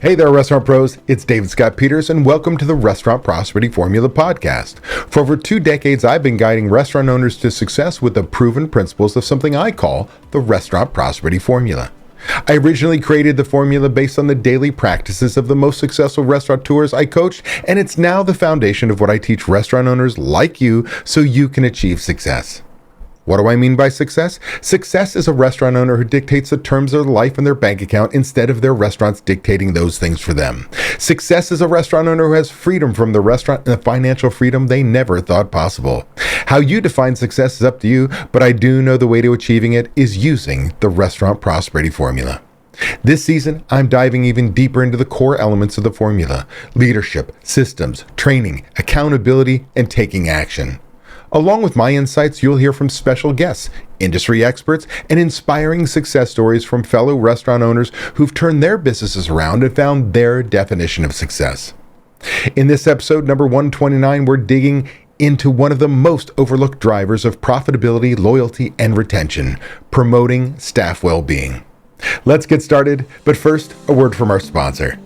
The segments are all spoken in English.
Hey there, restaurant pros. It's David Scott Peters, and welcome to the Restaurant Prosperity Formula podcast. For over 2 decades, I've been guiding restaurant owners to success with the proven principles of something I call the Restaurant Prosperity Formula. I originally created the formula based on the daily practices of the most successful restaurateurs I coached, and it's now the foundation of what I teach restaurant owners like you so you can achieve success. What do I mean by success? Success is a restaurant owner who dictates the terms of their life and their bank account instead of their restaurants dictating those things for them. Success is a restaurant owner who has freedom from the restaurant and the financial freedom they never thought possible. How you define success is up to you, but I do know the way to achieving it is using the Restaurant Prosperity Formula. This season, I'm diving even deeper into the core elements of the formula: leadership, systems, training, accountability, and taking action. Along with my insights, you'll hear from special guests, industry experts, and inspiring success stories from fellow restaurant owners who've turned their businesses around and found their definition of success. In this episode, number 129, we're digging into one of the most overlooked drivers of profitability, loyalty, and retention: promoting staff well-being. Let's get started, but first, a word from our sponsor.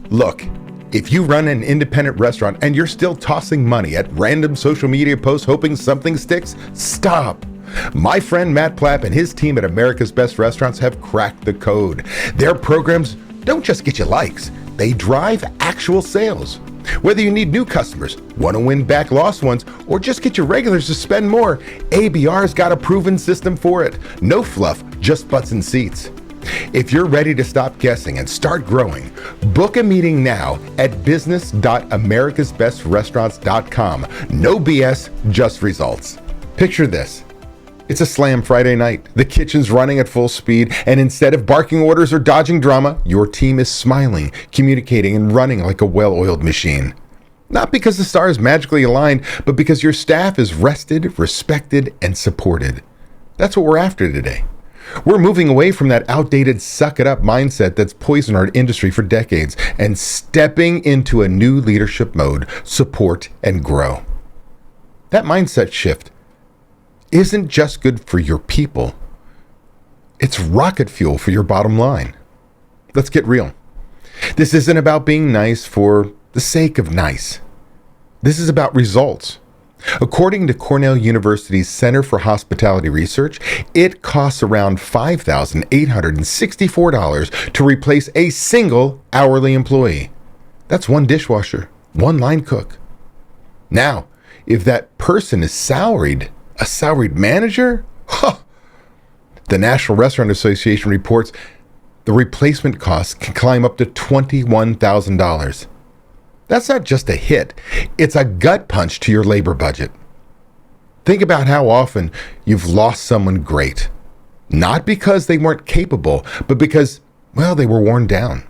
Look, if you run an independent restaurant and you're still tossing money at random social media posts hoping something sticks, stop. My friend Matt Plapp and his team at America's Best Restaurants have cracked the code. Their programs don't just get you likes, they drive actual sales. Whether you need new customers, want to win back lost ones, or just get your regulars to spend more, ABR's got a proven system for it. No fluff, just butts and seats. If you're ready to stop guessing and start growing, book a meeting now at business.americasbestrestaurants.com. No BS, just results. Picture this. It's a slam Friday night. The kitchen's running at full speed, and instead of barking orders or dodging drama, your team is smiling, communicating, and running like a well-oiled machine. Not because the stars magically aligned, but because your staff is rested, respected, and supported. That's what we're after today. We're moving away from that outdated suck-it-up mindset that's poisoned our industry for decades and stepping into a new leadership mode: support and grow. That mindset shift isn't just good for your people. It's rocket fuel for your bottom line. Let's get real. This isn't about being nice for the sake of nice. This is about results. According to Cornell University's Center for Hospitality Research, it costs around $5,864 to replace a single hourly employee. That's one dishwasher, one line cook. Now, if that person is salaried, a salaried manager, the National Restaurant Association reports the replacement costs can climb up to $21,000. That's not just a hit, it's a gut punch to your labor budget. Think about how often you've lost someone great. Not because they weren't capable, but because, well, they were worn down.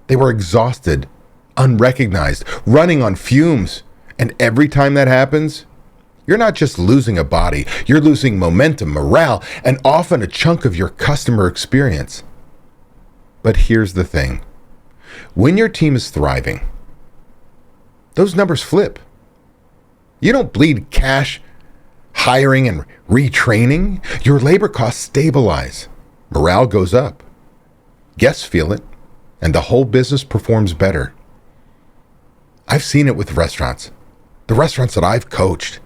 They were exhausted, unrecognized, running on fumes. And every time that happens, you're not just losing a body, you're losing momentum, morale, and often a chunk of your customer experience. But here's the thing. When your team is thriving, those numbers flip. You don't bleed cash hiring and retraining. Your labor costs stabilize. Morale goes up. Guests feel it, and the whole business performs better. I've seen it with restaurants, the restaurants that I've coached.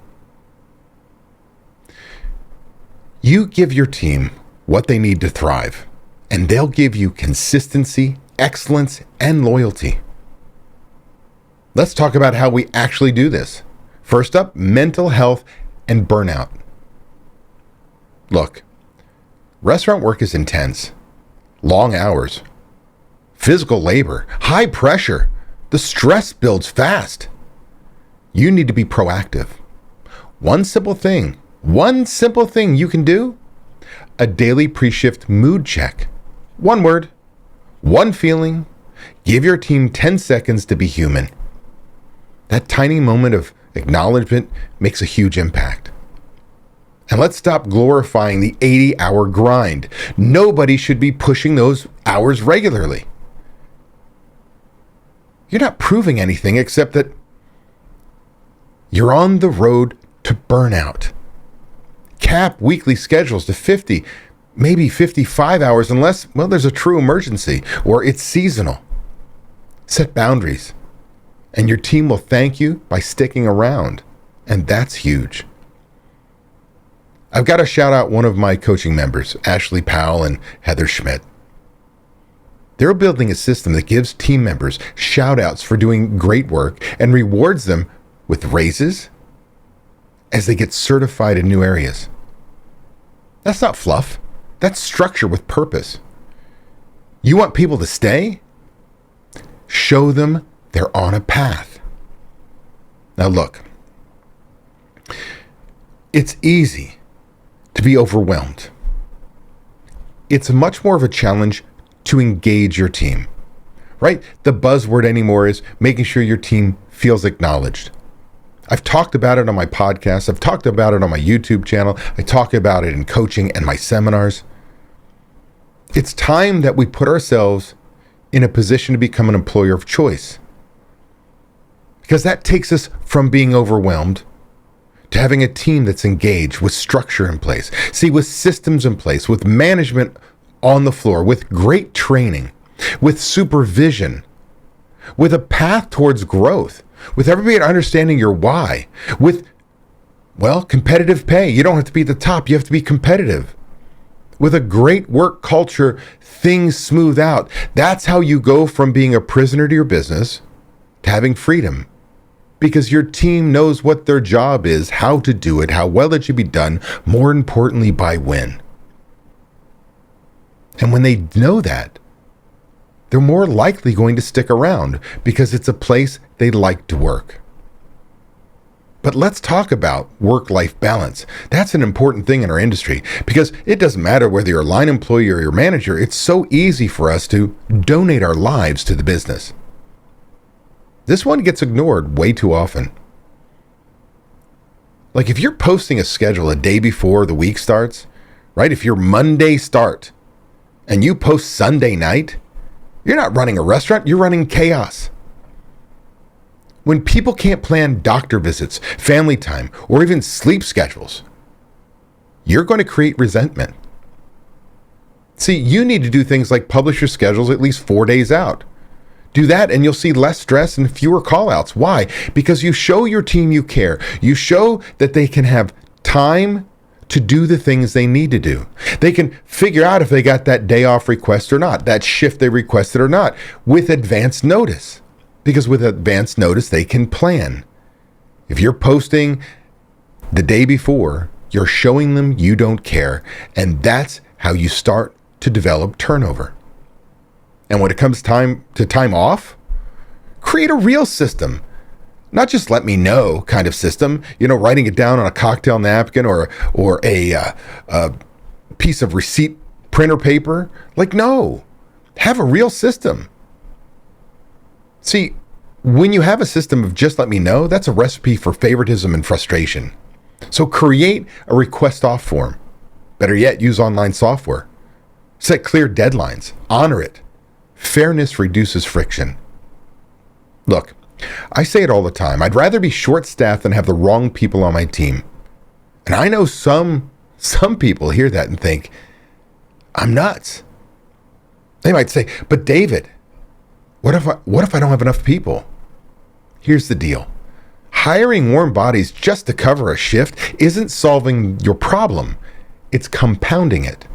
You give your team what they need to thrive, and they'll give you consistency, excellence, and loyalty. Let's talk about how we actually do this. First up, mental health and burnout. Look, restaurant work is intense. Long hours, physical labor, high pressure. The stress builds fast. You need to be proactive. One simple thing you can do: a daily pre-shift mood check. One word, one feeling. Give your team 10 seconds to be human. That tiny moment of acknowledgement makes a huge impact. And let's stop glorifying the 80-hour grind. Nobody should be pushing those hours regularly. You're not proving anything except that you're on the road to burnout. Cap weekly schedules to 50, maybe 55 hours unless, well, there's a true emergency or it's seasonal. Set boundaries, and your team will thank you by sticking around. And that's huge. I've got to shout out one of my coaching members, Ashley Powell and Heather Schmidt. They're building a system that gives team members shout outs for doing great work and rewards them with raises as they get certified in new areas. That's not fluff. That's structure with purpose. You want people to stay? Show them they're on a path. Now look, it's easy to be overwhelmed. It's much more of a challenge to engage your team, right? The buzzword anymore is making sure your team feels acknowledged. I've talked about it on my podcast. I've talked about it on my YouTube channel. I talk about it in coaching and my seminars. It's time that we put ourselves in a position to become an employer of choice, because that takes us from being overwhelmed to having a team that's engaged with structure in place. See, with systems in place, with management on the floor, with great training, with supervision, with a path towards growth, with everybody understanding your why, with, well, competitive pay. You don't have to be at the top. You have to be competitive. With a great work culture, things smooth out. That's how you go from being a prisoner to your business to having freedom, because your team knows what their job is, how to do it, how well it should be done, more importantly, by when. And when they know that, they're more likely going to stick around because it's a place they like to work. But let's talk about work-life balance. That's an important thing in our industry, because it doesn't matter whether you're a line employee or your manager. It's so easy for us to donate our lives to the business. This one gets ignored way too often. Like if you're posting a schedule a day before the week starts, right? If you're Monday start and you post Sunday night, you're not running a restaurant, you're running chaos. When people can't plan doctor visits, family time, or even sleep schedules, you're going to create resentment. See, you need to do things like publish your schedules at least 4 days out. Do that and you'll see less stress and fewer call-outs. Why? Because you show your team you care. You show that they can have time to do the things they need to do. They can figure out if they got that day off request or not, that shift they requested or not, with advance notice. Because with advance notice, they can plan. If you're posting the day before, you're showing them you don't care. And that's how you start to develop turnover. And when it comes time to time off, create a real system. Not just let me know kind of system, writing it down on a cocktail napkin or a piece of receipt printer paper. Like, no, have a real system. See, when you have a system of just let me know, that's a recipe for favoritism and frustration. So create a request off form. Better yet, use online software. Set clear deadlines. Honor it. Fairness reduces friction. Look, I say it all the time. I'd rather be short-staffed than have the wrong people on my team. And I know some people hear that and think, I'm nuts. They might say, but David, what if I don't have enough people? Here's the deal. Hiring warm bodies just to cover a shift isn't solving your problem. It's compounding it.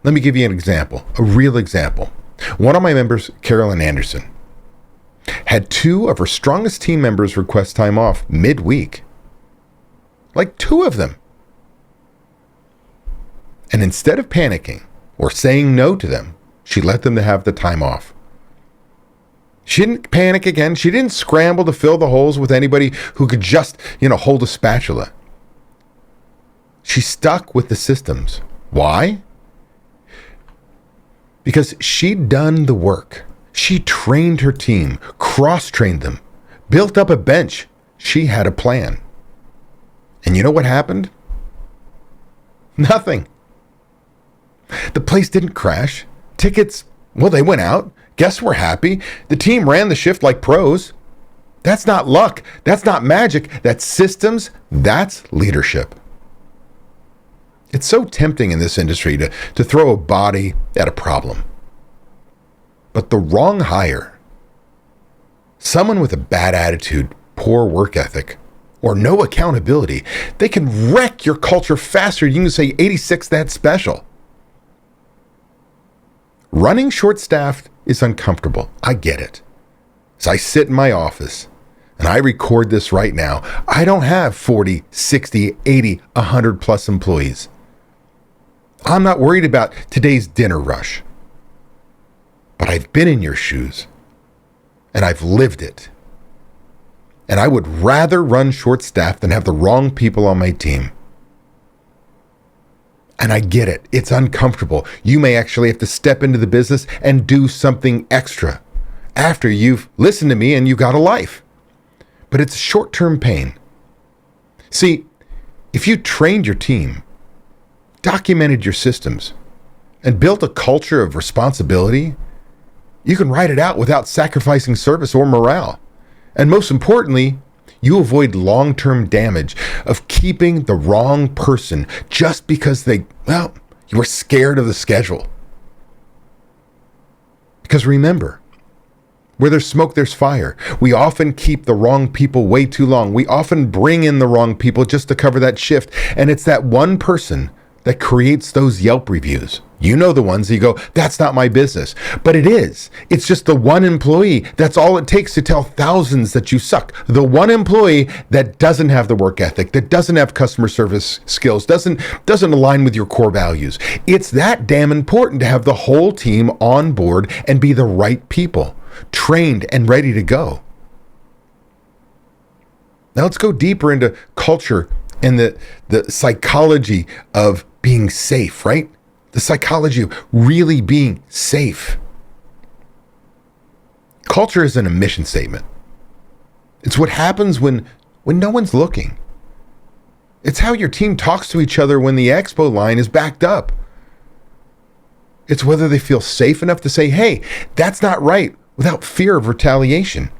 Let me give you an example, a real example. One of my members, Carolyn Anderson, had 2 of her strongest team members request time off midweek. Like 2 of them. And instead of panicking or saying no to them, she let them have the time off. She didn't panic again. She didn't scramble to fill the holes with anybody who could just, hold a spatula. She stuck with the systems. Why? Because she'd done the work. She trained her team, cross-trained them, built up a bench. She had a plan. And you know what happened? Nothing. The place didn't crash. Tickets, well, they went out. Guests were happy. The team ran the shift like pros. That's not luck. That's not magic. That's systems. That's leadership. It's so tempting in this industry to throw a body at a problem. But the wrong hire, someone with a bad attitude, poor work ethic, or no accountability, they can wreck your culture faster. You can say 86 that's special. Running short-staffed is uncomfortable. I get it. As I sit in my office and I record this right now, I don't have 40, 60, 80, 100 plus employees. I'm not worried about today's dinner rush. But I've been in your shoes and I've lived it. And I would rather run short-staffed than have the wrong people on my team. And I get it. It's uncomfortable. You may actually have to step into the business and do something extra after you've listened to me and you got a life. But it's short-term pain. See, if you trained your team, documented your systems, and built a culture of responsibility, you can ride it out without sacrificing service or morale. And most importantly, you avoid long-term damage of keeping the wrong person just because you were scared of the schedule. Because remember, where there's smoke, there's fire. We often keep the wrong people way too long. We often bring in the wrong people just to cover that shift. And it's that one person that creates those Yelp reviews. You know the ones that you go, that's not my business. But it is. It's just the one employee. That's all it takes to tell thousands that you suck. The one employee that doesn't have the work ethic, that doesn't have customer service skills, doesn't align with your core values. It's that damn important to have the whole team on board and be the right people, trained and ready to go. Now let's go deeper into culture and the psychology of being safe, right? The psychology of really being safe. Culture isn't a mission statement. It's what happens when no one's looking. It's how your team talks to each other when the expo line is backed up. It's whether they feel safe enough to say, hey, that's not right, without fear of retaliation.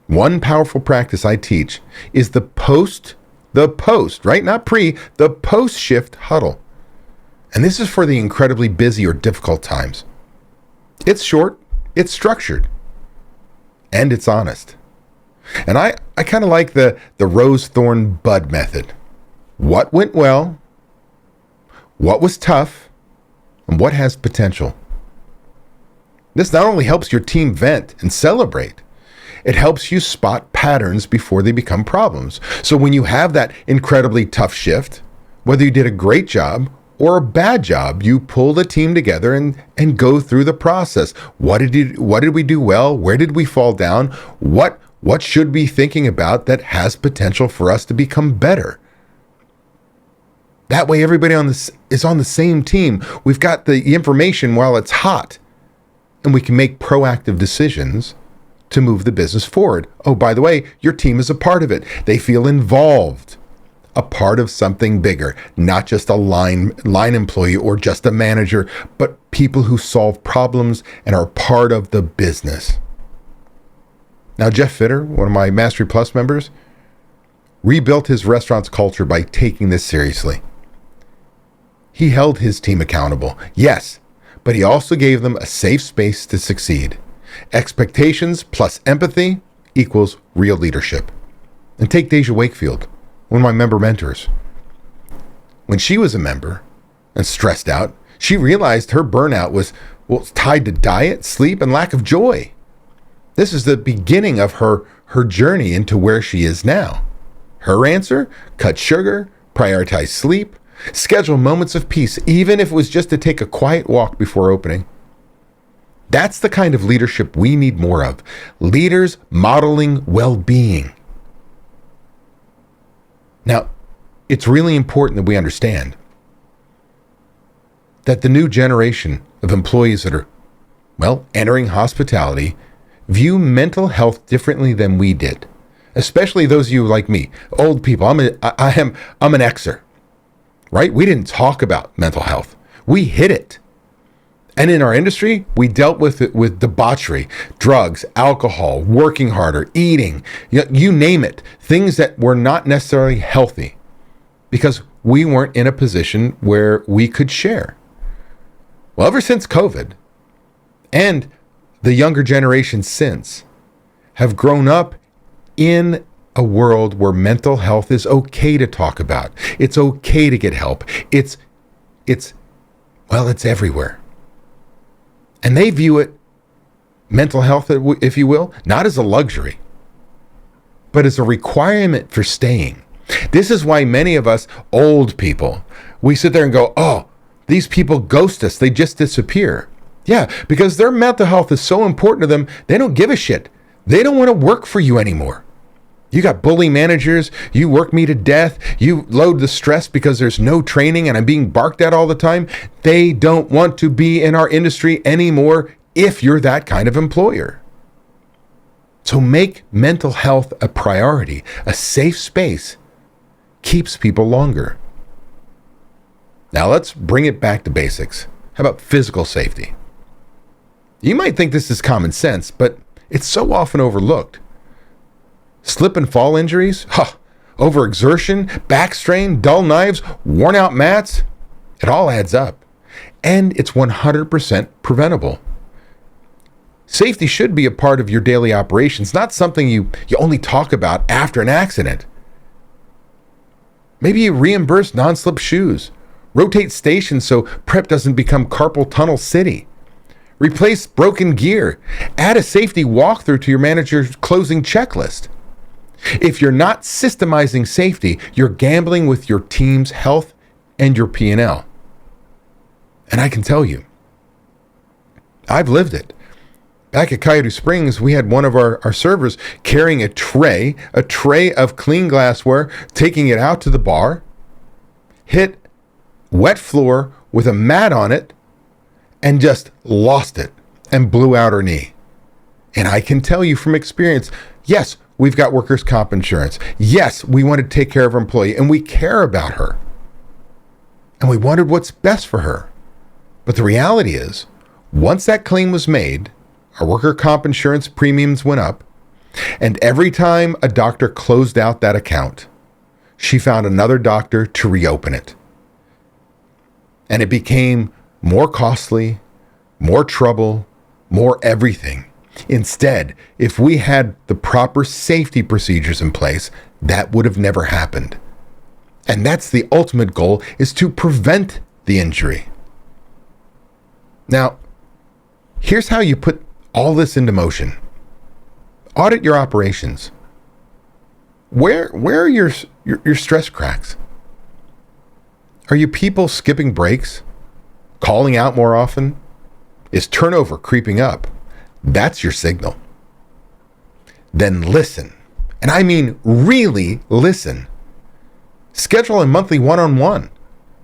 One powerful practice I teach is the post, right? Not pre, the post-shift huddle. And this is for the incredibly busy or difficult times. It's short, it's structured, and it's honest. And I kind of like the rose, thorn, bud method. What went well, what was tough, and what has potential. This not only helps your team vent and celebrate, it helps you spot patterns before they become problems. So when you have that incredibly tough shift, whether you did a great job or a bad job, you pull the team together and go through the process. What did we do well? Where did we fall down? What should we be thinking about that has potential for us to become better? That way everybody is on the same team. We've got the information while it's hot, and we can make proactive decisions to move the business forward. Oh, by the way, your team is a part of it. They feel involved, a part of something bigger, not just a line employee or just a manager, but people who solve problems and are part of the business. Now, Jeff Fitter, one of my Mastery Plus members, rebuilt his restaurant's culture by taking this seriously. He held his team accountable, yes, but he also gave them a safe space to succeed. Expectations plus empathy equals real leadership. And take Deja Wakefield, one of my member mentors. When she was a member and stressed out, she realized her burnout was tied to diet, sleep, and lack of joy. This is the beginning of her journey into where she is now. Her answer? Cut sugar, prioritize sleep, schedule moments of peace, even if it was just to take a quiet walk before opening. That's the kind of leadership we need more of. Leaders modeling well-being. Now, it's really important that we understand that the new generation of employees that are, entering hospitality view mental health differently than we did. Especially those of you like me, old people. I'm an Xer, right? We didn't talk about mental health. We hid it. And in our industry, we dealt with it with debauchery, drugs, alcohol, working harder, eating, you name it, things that were not necessarily healthy because we weren't in a position where we could share. Well, ever since COVID, And the younger generation since have grown up in a world where mental health is okay to talk about. It's okay to get help. It's everywhere. And they view it, mental health, if you will, not as a luxury, but as a requirement for staying. This is why many of us old people, we sit there and go, oh, these people ghost us. They just disappear. Yeah, because their mental health is so important to them, they don't give a shit. They don't want to work for you anymore. You got bully managers, you work me to death, you load the stress because there's no training and I'm being barked at all the time. They don't want to be in our industry anymore if you're that kind of employer. So make mental health a priority. A safe space keeps people longer. Now let's bring it back to basics. How about physical safety? You might think this is common sense, but it's so often overlooked. Slip and fall injuries, overexertion, back strain, dull knives, worn out mats, it all adds up. And it's 100% preventable. Safety should be a part of your daily operations, not something you only talk about after an accident. Maybe you reimburse non-slip shoes, rotate stations so prep doesn't become carpal tunnel city. Replace broken gear, add a safety walkthrough to your manager's closing checklist. If you're not systemizing safety, you're gambling with your team's health and your P&L. And I can tell you, I've lived it. Back at Coyote Springs, we had one of our servers carrying a tray of clean glassware, taking it out to the bar, hit wet floor with a mat on it, and just lost it and blew out her knee. And I can tell you from experience, yes, we've got workers' comp insurance. Yes, we want to take care of our employee and we care about her. And we wanted what's best for her. But the reality is, once that claim was made, our worker comp insurance premiums went up, and every time a doctor closed out that account, she found another doctor to reopen it. And it became more costly, more trouble, more everything. Instead, if we had the proper safety procedures in place, that would have never happened. And that's the ultimate goal, is to prevent the injury. Now, here's how you put all this into motion. Audit your operations. Where are your stress cracks? Are you people skipping breaks? Calling out more often? Is turnover creeping up? That's your signal. Then listen. And I mean really listen. Schedule a monthly one-on-one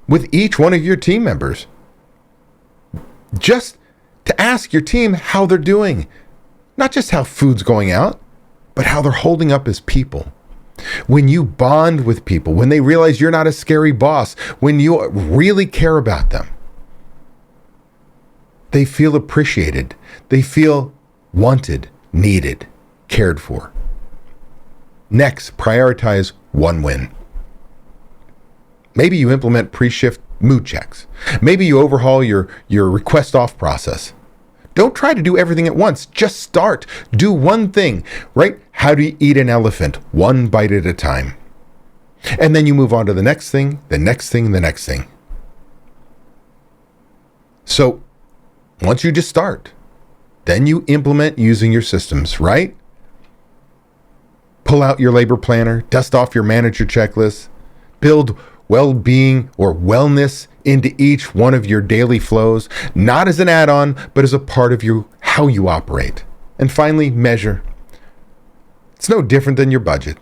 with each one of your team members. Just to ask your team how they're doing. Not just how food's going out, but how they're holding up as people. When you bond with people, when they realize you're not a scary boss, when you really care about them, they feel appreciated. They feel wanted, needed, cared for. Next, prioritize one win. Maybe you implement pre-shift mood checks. Maybe you overhaul your request off process. Don't try to do everything at once. Just start. Do one thing, right? How do you eat an elephant? One bite at a time. And then you move on to the next thing, the next thing, the next thing. So once you just start, then you implement using your systems, right? Pull out your labor planner, dust off your manager checklist, build well-being or wellness into each one of your daily flows, not as an add-on, but as a part of how you operate. And finally, measure. It's no different than your budget,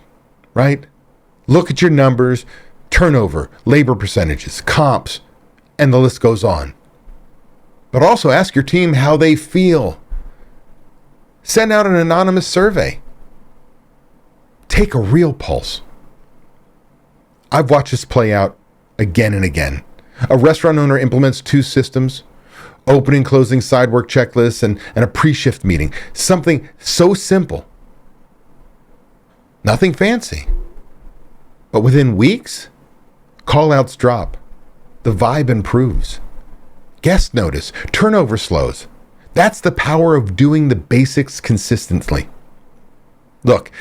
right? Look at your numbers, turnover, labor percentages, comps, and the list goes on. But also ask your team how they feel. Send out an anonymous survey. Take a real pulse. I've watched this play out again and again. A restaurant owner implements 2 systems, opening, closing, side work checklists, and a pre-shift meeting. Something so simple. Nothing fancy. But within weeks, call-outs drop. The vibe improves. Guest notice, turnover slows. That's the power of doing the basics consistently. Look,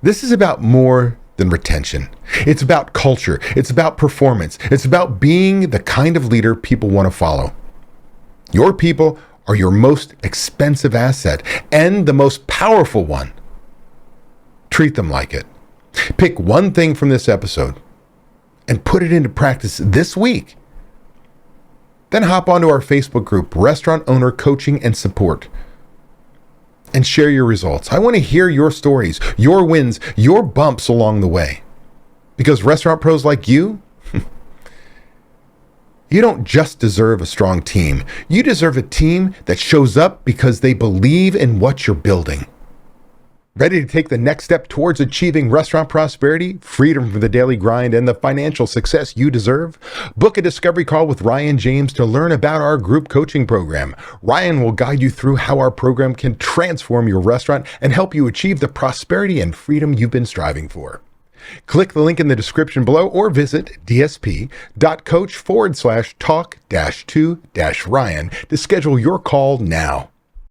this is about more than retention. It's about culture. It's about performance. It's about being the kind of leader people want to follow. Your people are your most expensive asset and the most powerful one. Treat them like it. Pick one thing from this episode and put it into practice this week. Then hop onto our Facebook group, Restaurant Owner Coaching and Support, and share your results. I want to hear your stories, your wins, your bumps along the way. Because restaurant pros like you, you don't just deserve a strong team. You deserve a team that shows up because they believe in what you're building. Ready to take the next step towards achieving restaurant prosperity, freedom from the daily grind, and the financial success you deserve? Book a discovery call with Ryan James to learn about our group coaching program. Ryan will guide you through how our program can transform your restaurant and help you achieve the prosperity and freedom you've been striving for. Click the link in the description below or visit dsp.coach/talk-to-Ryan to schedule your call now.